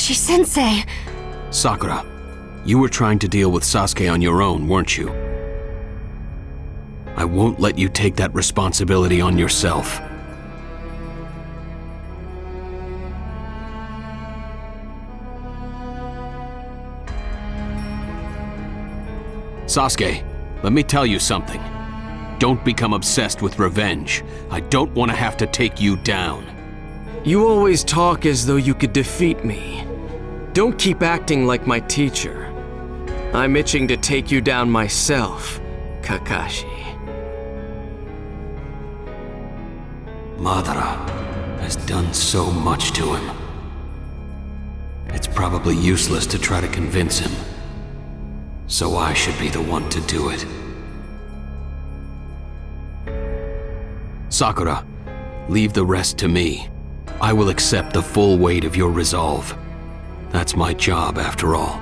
Kakashi-sensei! Sakura, you were trying to deal with Sasuke on your own, weren't you? I won't let you take that responsibility on yourself. Sasuke, let me tell you something. Don't become obsessed with revenge. I don't want to have to take you down. You always talk as though you could defeat me. Don't keep acting like my teacher. I'm itching to take you down myself, Kakashi. Madara has done so much to him. It's probably useless to try to convince him. So I should be the one to do it. Sakura, leave the rest to me. I will accept the full weight of your resolve. That's my job, after all.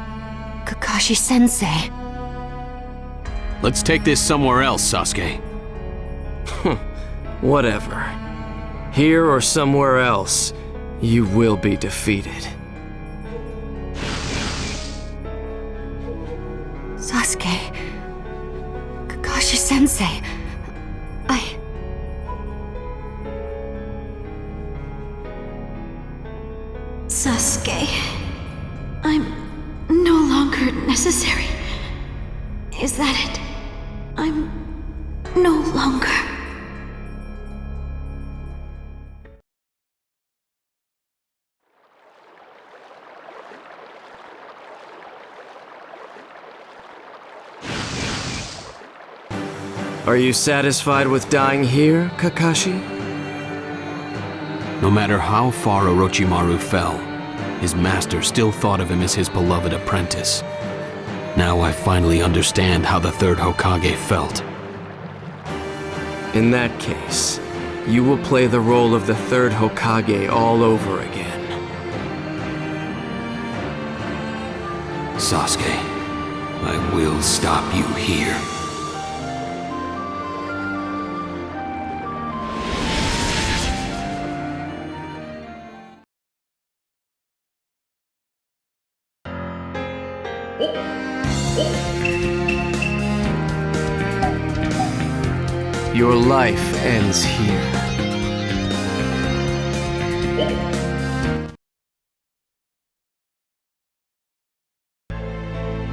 Kakashi-sensei. Let's take this somewhere else, Sasuke. Whatever. Here or somewhere else, you will be defeated. Sasuke. Kakashi-sensei. Sasuke. I'm no longer necessary. Is that it? I'm no longer. Are you satisfied with dying here, Kakashi? No matter how far Orochimaru fell, his master still thought of him as his beloved apprentice. Now I finally understand how the third Hokage felt. In that case, you will play the role of the third Hokage all over again. Sasuke, I will stop you here. Your life ends here.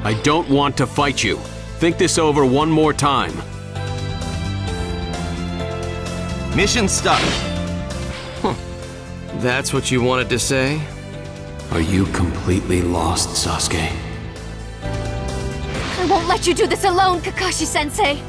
I don't want to fight you. Think this over one more time. Mission start. That's what you wanted to say? Are you completely lost, Sasuke? I won't let you do this alone, Kakashi-sensei!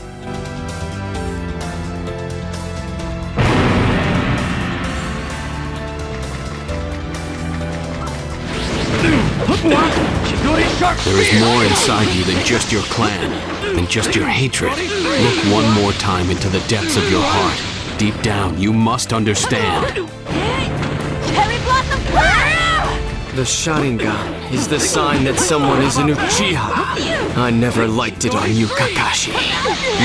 There is more inside you than just your clan, than just your hatred. Look one more time into the depths of your heart. Deep down, you must understand. Cherry Blossom Blast! The Sharingan is the sign that someone is an Uchiha. I never liked it on you, Kakashi.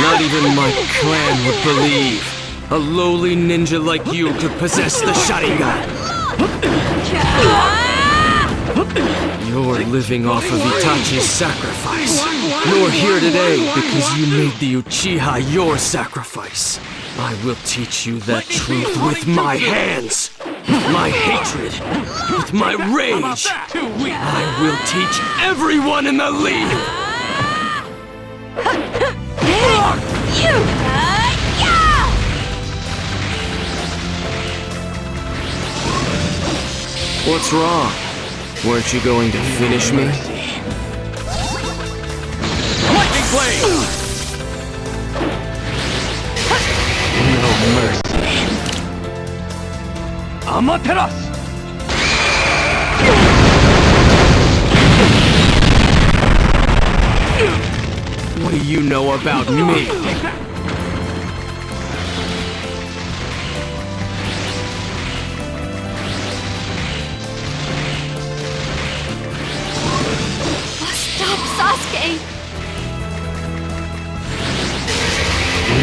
Not even my clan would believe a lowly ninja like you could possess the Sharingan. You're living off of Itachi's sacrifice. You're here today because you made the Uchiha your sacrifice. I will teach you that truth with my hands, with my hatred, with my rage. I will teach everyone in the league. What's wrong? Weren't you going to finish me? Lightning blade. No mercy. Amaterasu. What do you know about me? Sasuke!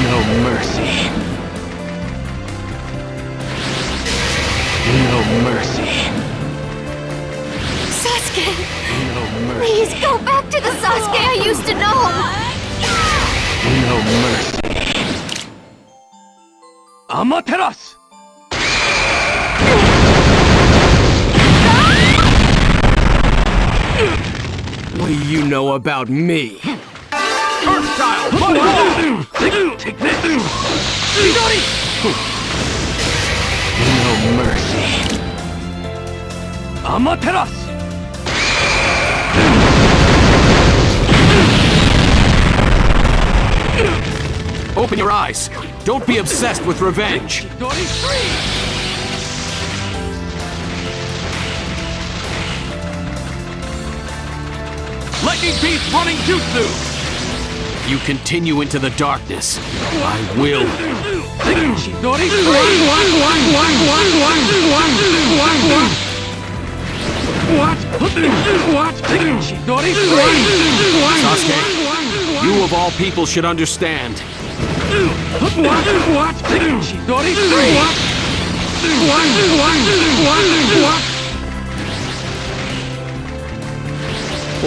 No mercy. No mercy. Amaterasu! What do you know about me? Earth style! Take this! Midori! No mercy. Amaterasu! Open your eyes. Don't be obsessed with revenge. Midori 3! Lightning Beast running jutsu! You continue into the darkness. I will. Midori 3! What? Midori 3! Sasuke, you of all people should understand. What? Midori 3!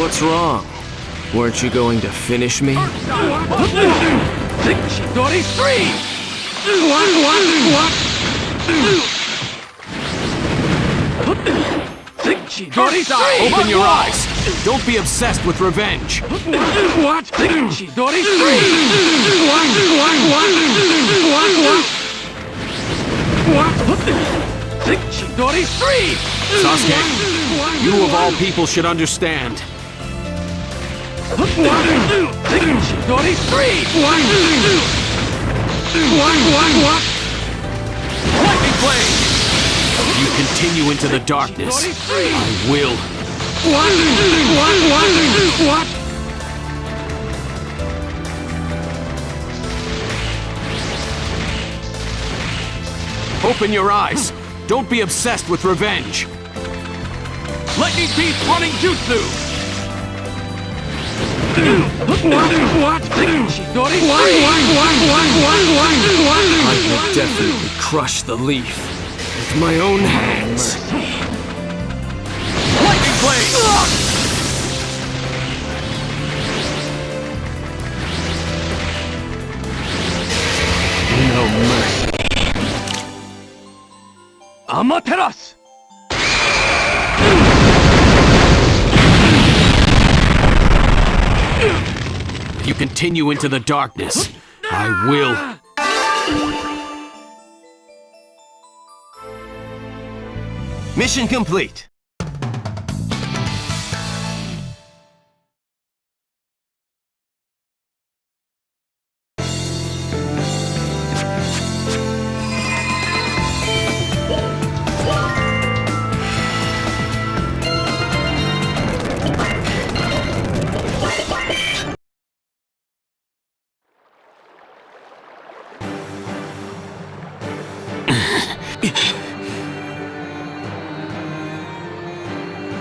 What's wrong? Weren't you going to finish me? Midori 3! Midori 3! Open your eyes. Don't be obsessed with revenge. What? Midori 3! Midori 3! Sasuke, you of all people should understand. Midori 3! Lightning blade! You continue into the darkness. Midori 3! I will. Open your eyes. Don't be obsessed with revenge. Lightning Beast running jutsu! Midori 3! I will definitely crush the leaf with my own hands. Lightning blade! No mercy. Amaterasu! If you continue into the darkness, I will. Mission complete.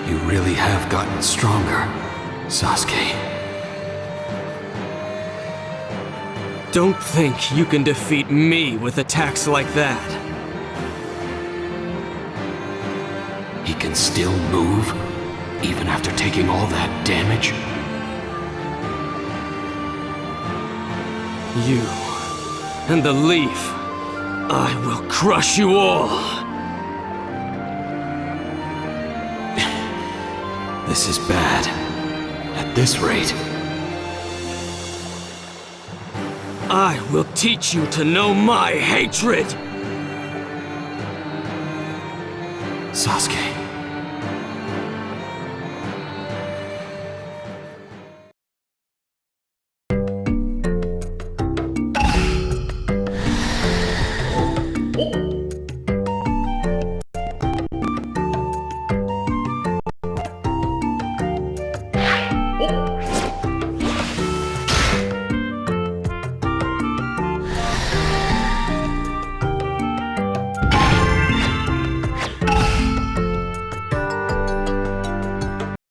You really have gotten stronger, Sasuke. Don't think you can defeat me with attacks like that. He can still move, even after taking all that damage? You and the leaf, I will crush you all. This is bad. At this rate. I will teach you to know my hatred! Sasuke.